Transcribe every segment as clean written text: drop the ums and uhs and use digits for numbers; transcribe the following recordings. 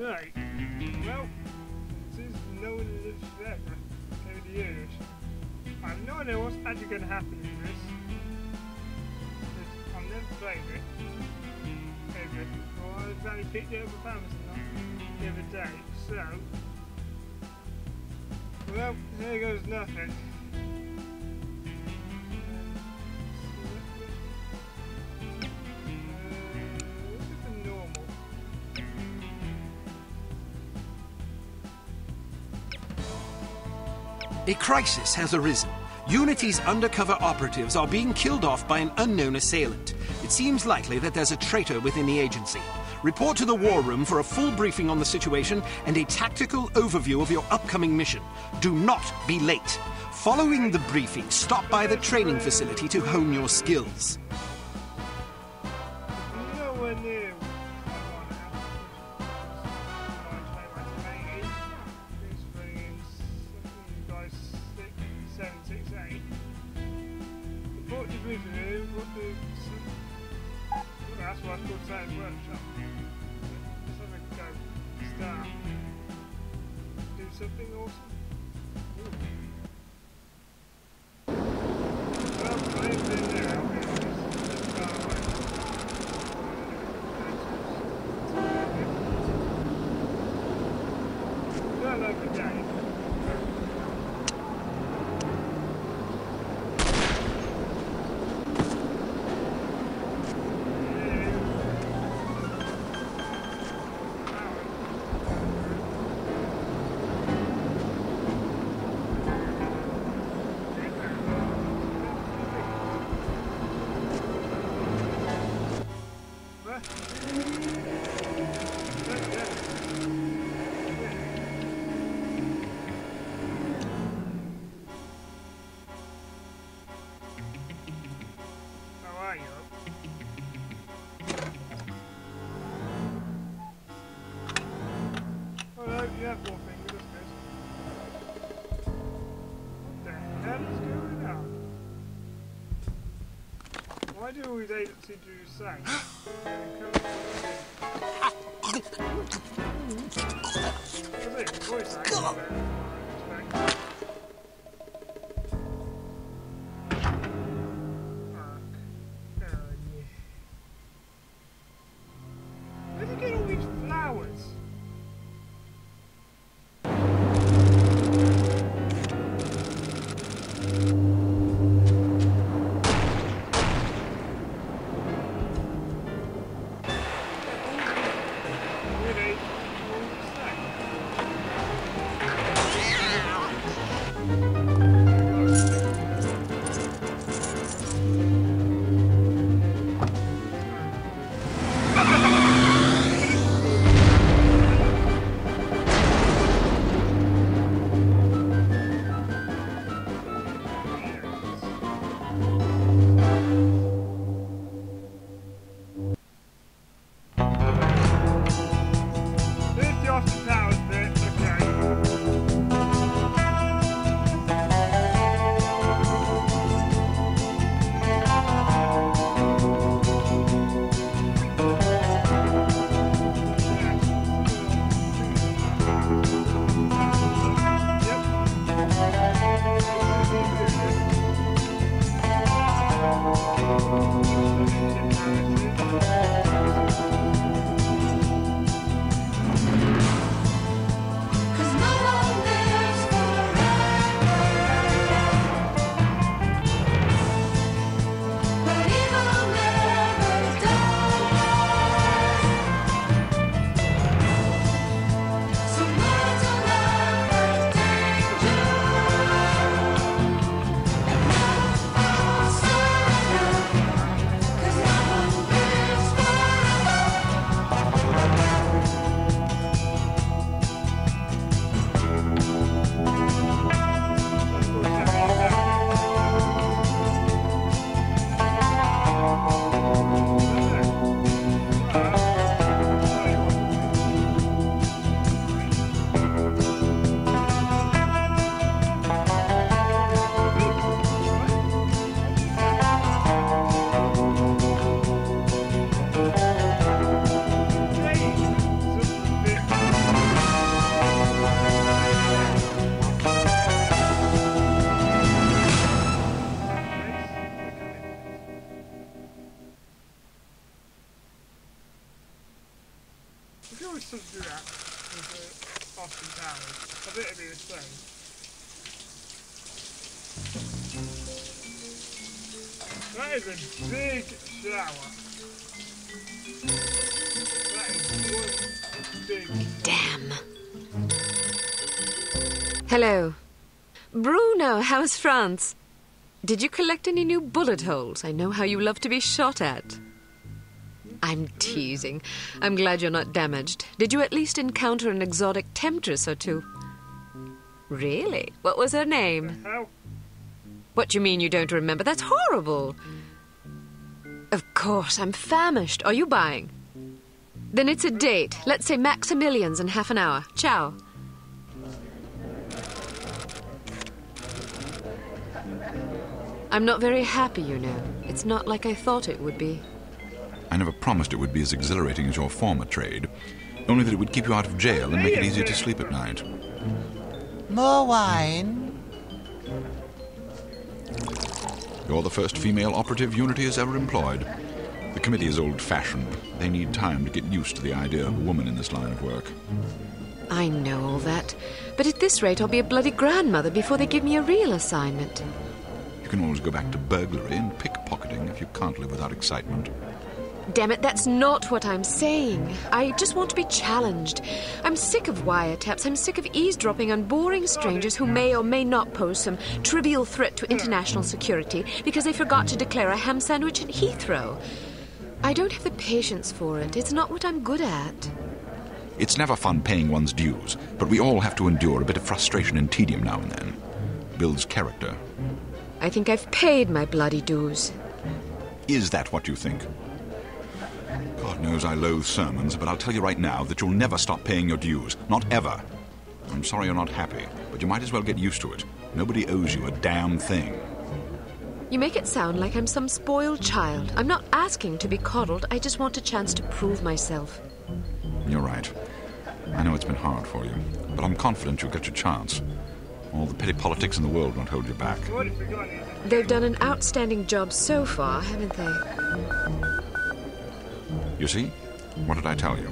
Right. Well, since no one lives forever over the years, I have no idea what's actually going to happen in this. I've never played it. Ever. Well, I've only picked it up with Amazon the other day, so... Well, here goes nothing. A crisis has arisen. Unity's undercover operatives are being killed off by an unknown assailant. It seems likely that there's a traitor within the agency. Report to the War Room for a full briefing on the situation and a tactical overview of your upcoming mission. Do not be late. Following the briefing, stop by the training facility to hone your skills. Nowhere near. That's why it's called Science Workshop. Let's have a go. Start. Do something awesome. Well, I've been there. Let's start away. Not like a day. Why do all these agents seem to do the same? What's it? Voice acting. Where did you get all these flowers? there was something that with Austin Towers. I think it'd be the same. That is a big shower. That is one big... Damn. Hello. Bruno, how's France? Did you collect any new bullet holes? I know how you love to be shot at. I'm teasing. I'm glad you're not damaged. Did you at least encounter an exotic temptress or two? Really? What was her name? How? What do you mean you don't remember? That's horrible. Of course, I'm famished. Are you buying? Then it's a date. Let's say Maximilian's in half an hour. Ciao. I'm not very happy, you know. It's not like I thought it would be. I never promised it would be as exhilarating as your former trade, only that it would keep you out of jail and make it easier to sleep at night. More wine? You're the first female operative Unity has ever employed. The committee is old-fashioned. They need time to get used to the idea of a woman in this line of work. I know all that. But at this rate, I'll be a bloody grandmother before they give me a real assignment. You can always go back to burglary and pickpocketing if you can't live without excitement. Damn it, that's not what I'm saying. I just want to be challenged. I'm sick of wiretaps. I'm sick of eavesdropping on boring strangers who may or may not pose some trivial threat to international security because they forgot to declare a ham sandwich at Heathrow. I don't have the patience for it. It's not what I'm good at. It's never fun paying one's dues, but we all have to endure a bit of frustration and tedium now and then. Builds character. I think I've paid my bloody dues. Is that what you think? God knows I loathe sermons, but I'll tell you right now that you'll never stop paying your dues. Not ever. I'm sorry you're not happy, but you might as well get used to it. Nobody owes you a damn thing. You make it sound like I'm some spoiled child. I'm not asking to be coddled. I just want a chance to prove myself. You're right. I know it's been hard for you, but I'm confident you'll get your chance. All the petty politics in the world won't hold you back. They've done an outstanding job so far, haven't they? You see? What did I tell you?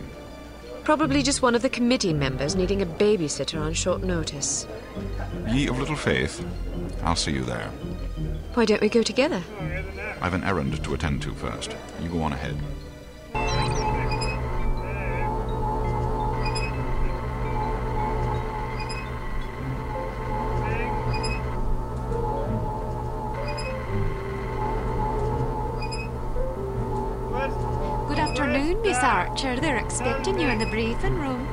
Probably just one of the committee members needing a babysitter on short notice. Ye of little faith. I'll see you there. Why don't we go together? I've an errand to attend to first. You go on ahead. Good afternoon, Miss Archer. They're expecting you in the briefing room.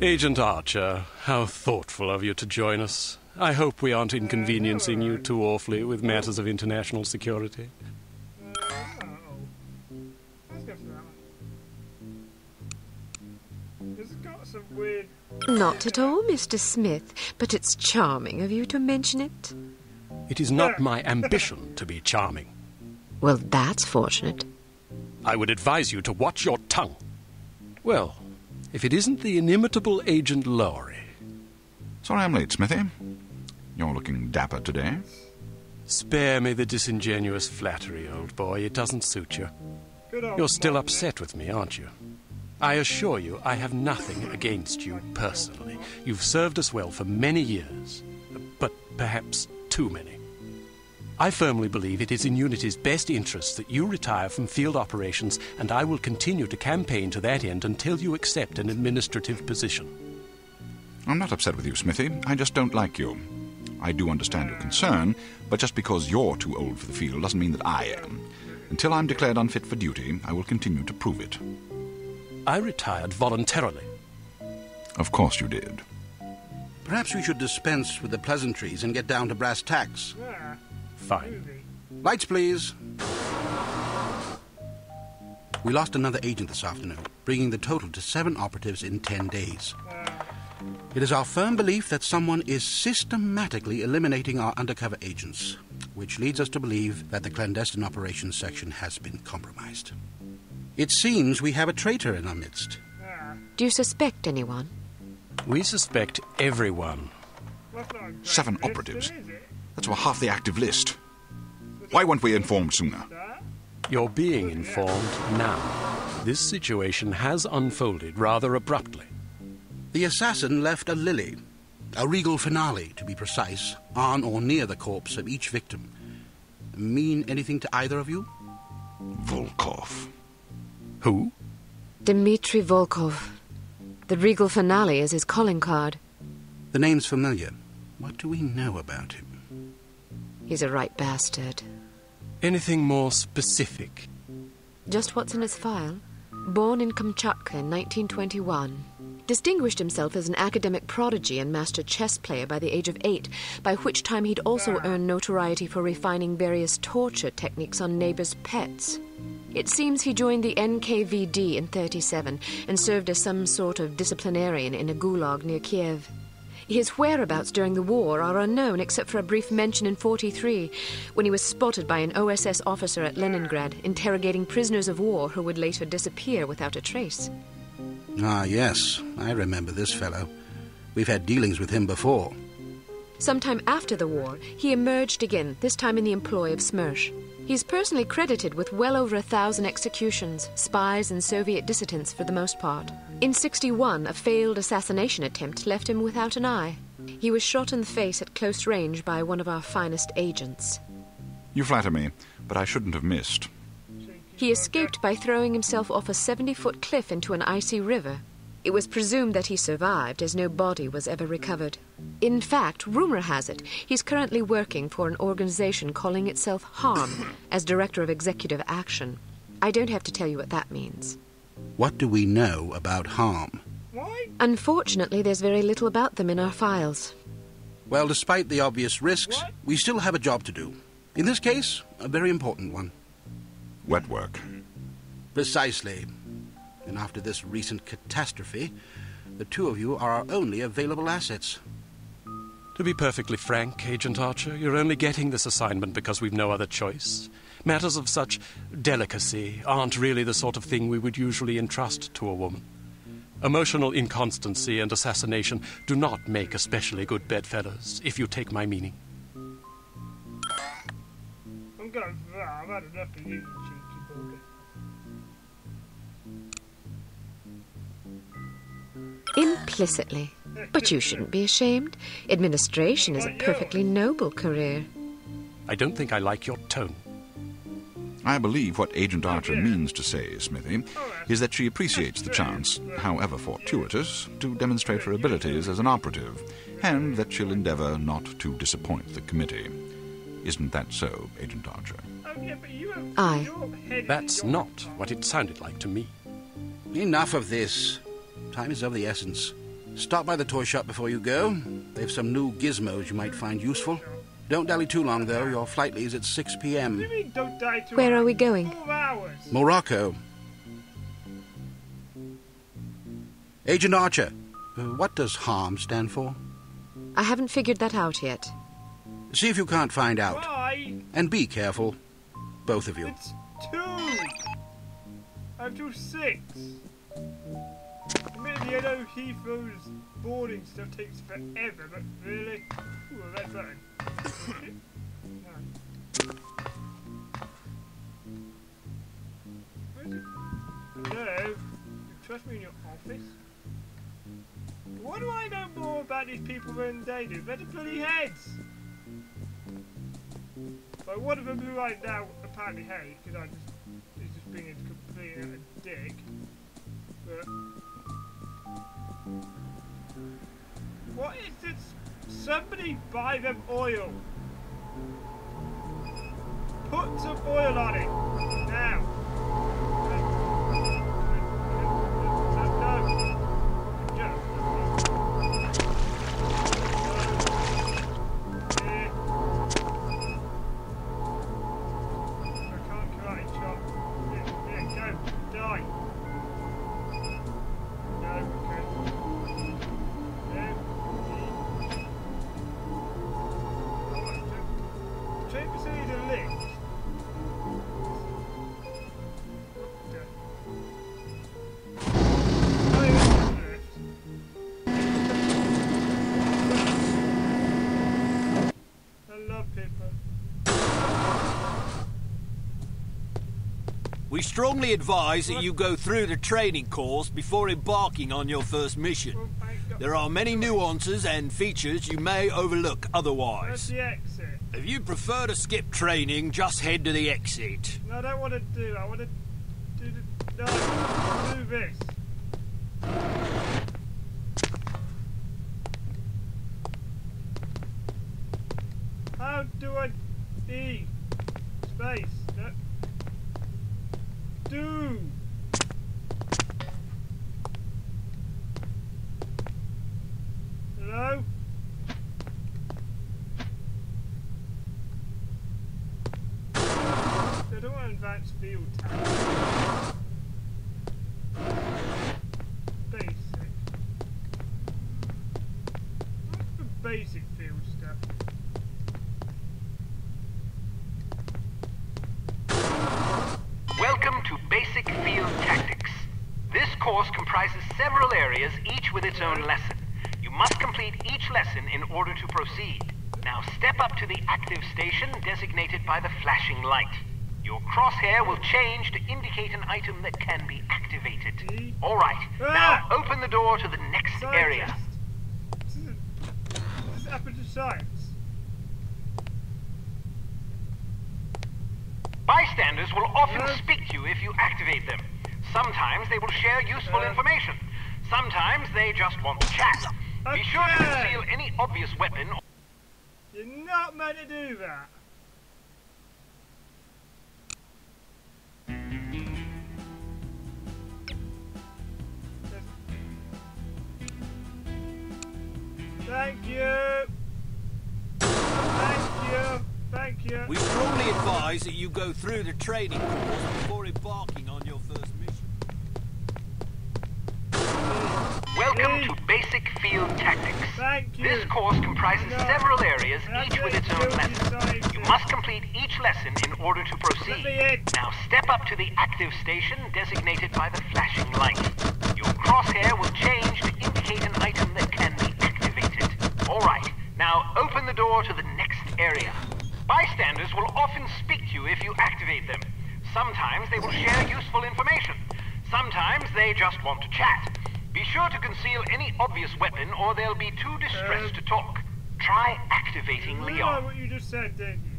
Agent Archer, how thoughtful of you to join us. I hope we aren't inconveniencing you too awfully with matters of international security. Not at all, Mr. Smith, but it's charming of you to mention it. It is not my ambition to be charming. Well, that's fortunate. I would advise you to watch your tongue. Well, if it isn't the inimitable Agent Lowry. Sorry I'm late, Smithy. You're looking dapper today. Spare me the disingenuous flattery, old boy. It doesn't suit you. You're still upset with me, aren't you? I assure you I have nothing against you personally. You've served us well for many years, but perhaps too many. I firmly believe it is in Unity's best interest that you retire from field operations, and I will continue to campaign to that end until you accept an administrative position. I'm not upset with you, Smithy. I just don't like you. I do understand your concern, but just because you're too old for the field doesn't mean that I am. Until I'm declared unfit for duty, I will continue to prove it. I retired voluntarily. Of course you did. Perhaps we should dispense with the pleasantries and get down to brass tacks. Fine. Lights, please. We lost another agent this afternoon, bringing the total to 7 operatives in 10 days. It is our firm belief that someone is systematically eliminating our undercover agents, which leads us to believe that the clandestine operations section has been compromised. It seems we have a traitor in our midst. Do you suspect anyone? We suspect everyone. 7 operatives. That's about half the active list. Why weren't we informed sooner? You're being informed now. This situation has unfolded rather abruptly. The assassin left a lily, a regal finale, to be precise, on or near the corpse of each victim. Mean anything to either of you? Volkov. Who? Dmitry Volkov. The regal finale is his calling card. The name's familiar. What do we know about him? He's a right bastard. Anything more specific? Just what's in his file. Born in Kamchatka in 1921. Distinguished himself as an academic prodigy and master chess player by the age of 8, by which time he'd also earned notoriety for refining various torture techniques on neighbors' pets. It seems he joined the NKVD in 1937 and served as some sort of disciplinarian in a gulag near Kiev. His whereabouts during the war are unknown except for a brief mention in 1943 when he was spotted by an OSS officer at Leningrad interrogating prisoners of war who would later disappear without a trace. Ah, yes, I remember this fellow. We've had dealings with him before. Sometime after the war, he emerged again, this time in the employ of Smersh. He's personally credited with well over 1,000 executions, spies and Soviet dissidents for the most part. In 1961, a failed assassination attempt left him without an eye. He was shot in the face at close range by one of our finest agents. You flatter me, but I shouldn't have missed. He escaped by throwing himself off a 70-foot cliff into an icy river. It was presumed that he survived, as no body was ever recovered. In fact, rumor has it, he's currently working for an organization calling itself HARM, as Director of Executive Action. I don't have to tell you what that means. What do we know about HARM? Why? Unfortunately, there's very little about them in our files. Well, despite the obvious risks, we still have a job to do. In this case, a very important one. Wet work. Precisely. And after this recent catastrophe, the two of you are our only available assets. To be perfectly frank, Agent Archer, you're only getting this assignment because we've no other choice. Matters of such delicacy aren't really the sort of thing we would usually entrust to a woman. Emotional inconstancy and assassination do not make especially good bedfellows, if you take my meaning. I'm going for that. I've had enough of you, cheeky bugger. Implicitly. But you shouldn't be ashamed. Administration is a perfectly noble career. I don't think I like your tone. I believe what Agent Archer means to say, Smithy, is that she appreciates the chance, however fortuitous, to demonstrate her abilities as an operative, and that she'll endeavour not to disappoint the committee. Isn't that so, Agent Archer? Aye. That's not what it sounded like to me. Enough of this. Time is of the essence. Stop by the toy shop before you go. They've some new gizmos you might find useful. Don't dally too long, though. Your flight leaves at 6 p.m. What do you mean, don't die too Where long? are we going? 4 hours. Morocco. Agent Archer, what does HARM stand for? I haven't figured that out yet. See if you can't find out. Why? And be careful. Both of you. It's 2. I'm till 6. Admittedly, I know Heathrow's boarding stuff takes forever, but really? Ooh, a red button. Where is it? Hello? You trust me in your office? Why do I know more about these people than they do? They're the bloody heads! But one of them who I now apparently hate, because he's just being a complete dick. But what is this? Somebody buy them oil. Put some oil on it. Now. This needs a lift. We strongly advise that you go through the training course before embarking on your first mission. There are many nuances and features you may overlook Where's otherwise. the exit? If you prefer to skip training, just head to the exit. No, I don't want to do. I want to do the. No, do this. How do I E space? No. Do. Hello? I don't want advanced field tactics. Basic. What's the basic field stuff? Welcome to Basic Field Tactics. This course comprises several areas, each with its own lesson. You must complete each lesson in order to proceed. Now step up to the active station designated by the flashing light. Your crosshair will change to indicate an item that can be activated. All right, now open the door to the next area. This is aperture science. Bystanders will often speak to you if you activate them. Sometimes they will share useful information. Sometimes they just want to chat. Be sure to conceal any obvious weapon. You're not meant to do that. Thank you. Thank you. Thank you. We strongly advise that you go through the training course before embarking on your first mission. Welcome to Basic Field Tactics. Thank you. This course comprises several areas, each with its own lesson. You must complete each lesson in order to proceed. Now step up to the active station designated by the flashing light. Your crosshair will change to indicate an item that can be activated. All right, now open the door to the next area. Bystanders will often speak to you if you activate them. Sometimes they will share useful information. Sometimes they just want to chat. Be sure to conceal any obvious weapon or they'll be too distressed to talk. Try activating I know Leon. what you just said, didn't you?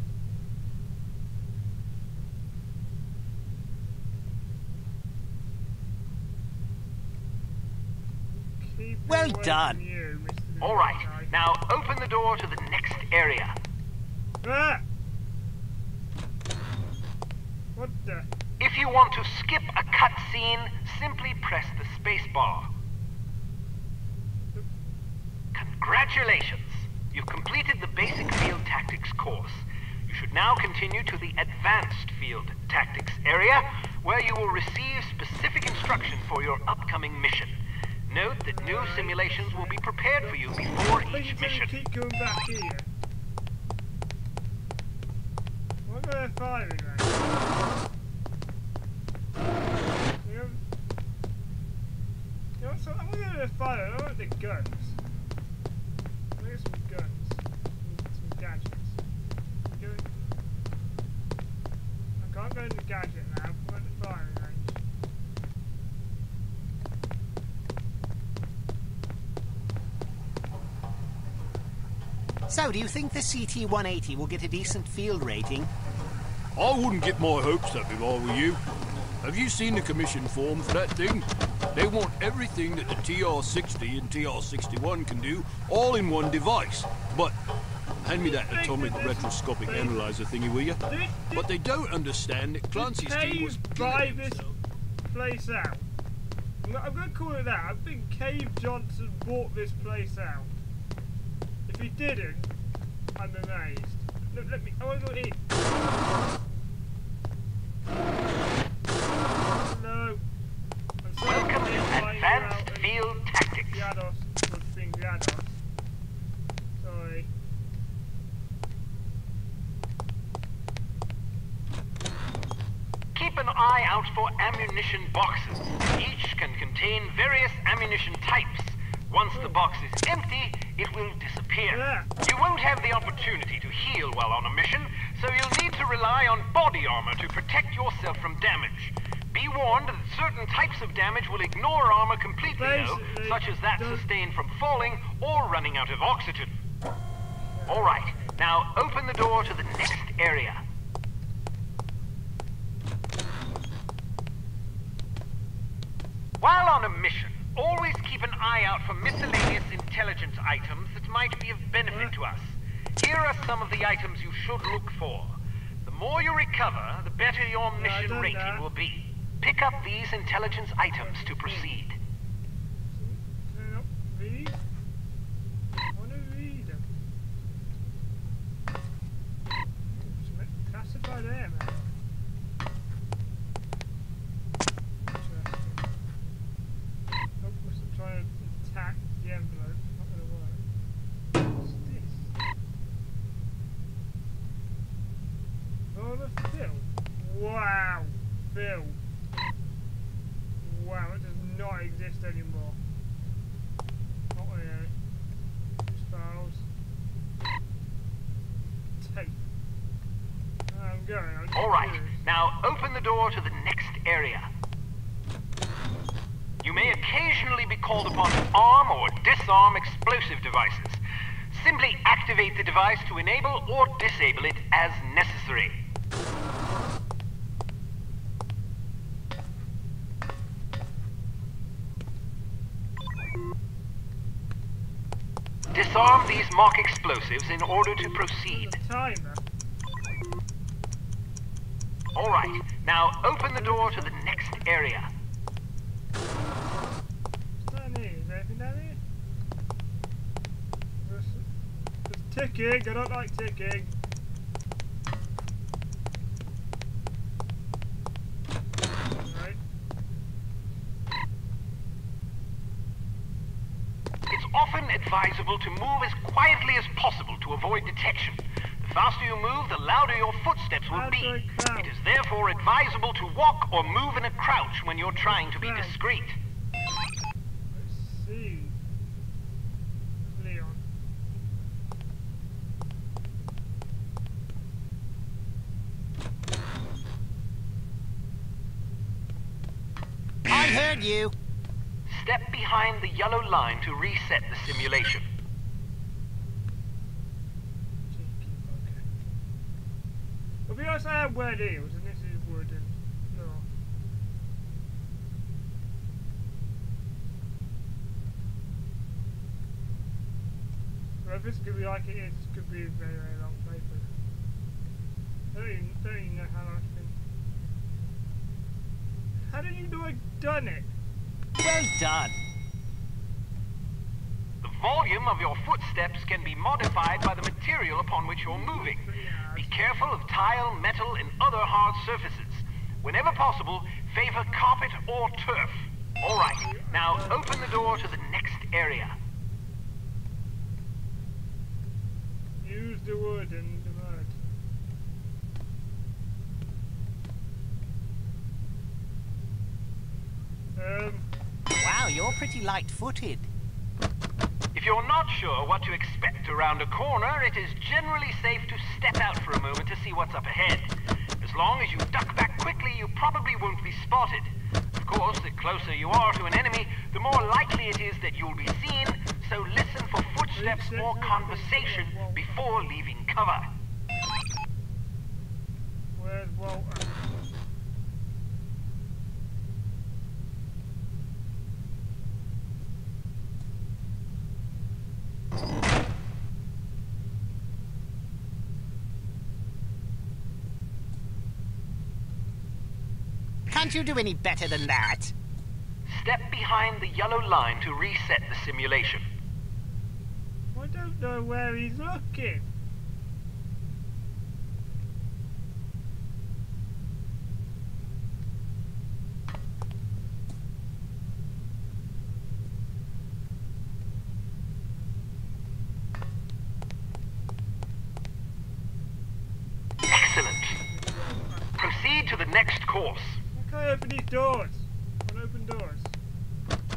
Keep Well away done. from you, Mr. All right, Guy. now open the door to the next area. Ah! What the? If you want to skip a cutscene, simply press the space bar. Congratulations! You've completed the Basic Field Tactics course. You should now continue to the Advanced Field Tactics area, where you will receive specific instruction for your upcoming mission. Note that new simulations will be prepared for you before each mission. Keep going back here. What are they firing at? You know what? So I'm gonna fire. I want the guns. I get some guns, some gadgets. Do it. I can't go in the gadget now. I want the firing range. So, do you think the CT-180 will get a decent field rating? I wouldn't get my hopes up if I were you. Have you seen the commission form for that thing? They want everything that the TR-60 and TR-61 can do, all in one device. But, hand me that atomic retroscopic analyzer thingy, will you? But they don't understand that Clancy's team was buy this place out. I'm going to call it that. I think Cave Johnson bought this place out. If he didn't, I'm amazed. Look, let me. I want to go in. Hello. I'm sorry. Welcome to Advanced Field Tactics. GLaDOS was being GLaDOS. Sorry. an eye out for ammunition boxes. Each can contain various ammunition types. Once the box is empty, it will disappear. You won't have the opportunity to heal while on a mission, so you'll need to rely on body armor to protect yourself from damage. Be warned that certain types of damage will ignore armor completely, though, such as that sustained from falling or running out of oxygen. Alright, now open the door to the next area. While on a mission, always keep an eye out for miscellaneous intelligence items that might be of benefit to us. Here are some of the items you should look for. The more you recover, the better your mission rating will be. Pick up these intelligence items to proceed. Read? I want to read them. Classified air, man. Trying to attack the envelope. Not going to work. What's this? Oh, the Phil. Wow. Phil. Wow, it does not exist anymore. Not really. Files. Tape. I'm going. Alright, now open the door to the next area. You may occasionally be called upon to arm or disarm explosive devices. Simply activate the device to enable or disable it as necessary. Disarm these mock explosives in order to proceed. Alright, now open the door to the next area. Ticking, I don't like ticking. Right. It's often advisable to move as quietly as possible to avoid detection. The faster you move, the louder your footsteps will be. It is therefore advisable to walk or move in a crouch when you're trying to be discreet. Let's see. Leon. I heard you. Step behind the yellow line to reset the simulation. Well, we also have where it is, and this is wooden. No. Well, if this could be like it is, this could be a very, very long playthrough. I don't even know how long it's been. How did you know I'd done it? Well done. The volume of your footsteps can be modified by the material upon which you're moving. Be careful of tile, metal, and other hard surfaces. Whenever possible, favor carpet or turf. Alright, now open the door to the next area. Use the wood and the mud. Wow, you're pretty light-footed. If you're not sure what to expect around a corner, it is generally safe to step out for a moment to see what's up ahead. As long as you duck back quickly, you probably won't be spotted. Of course, the closer you are to an enemy, the more likely it is that you'll be seen, so listen for footsteps or conversation before leaving cover. Where's Walter? Can't you do any better than that? Step behind the yellow line to reset the simulation. I don't know where he's looking. Excellent. Proceed to the next course. Why can't I open these doors? I can't open doors.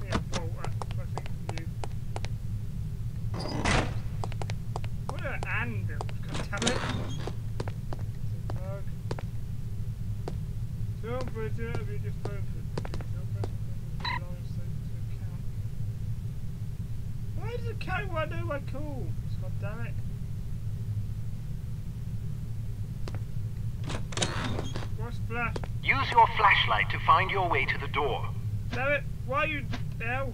Yeah, Walter. I think of you. What an anvil. God damn it. Don't put it up, you just phone for why does it count when I know my calls? God damn it. What's flash? Use your flashlight to find your way to the door. Damn it, why are you now?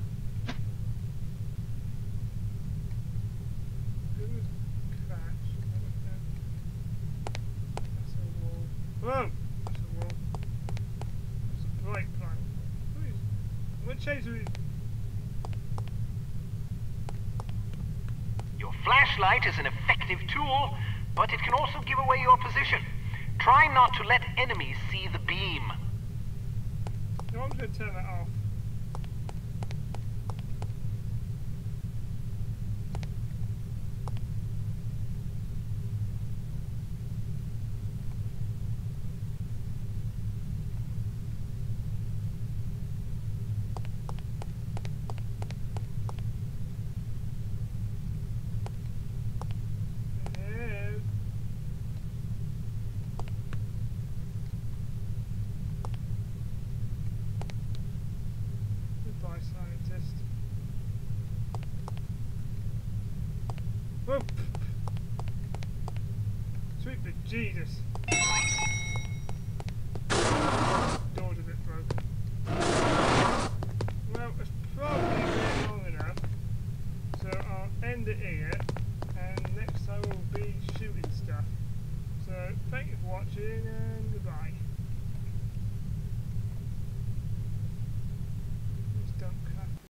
That's a wall. Whoa! That's a wall. That's a bright plan. I'm gonna change the. Your flashlight is an effective tool, but it can also give away your position. Try not to let enemies see the beam. No, I'm going to turn that off. Scientist. Whoa! Sweet bejesus. Door's a bit broken. Well, it's probably been long enough, so I'll end it here, and next time we'll be shooting stuff. So, thank you for watching.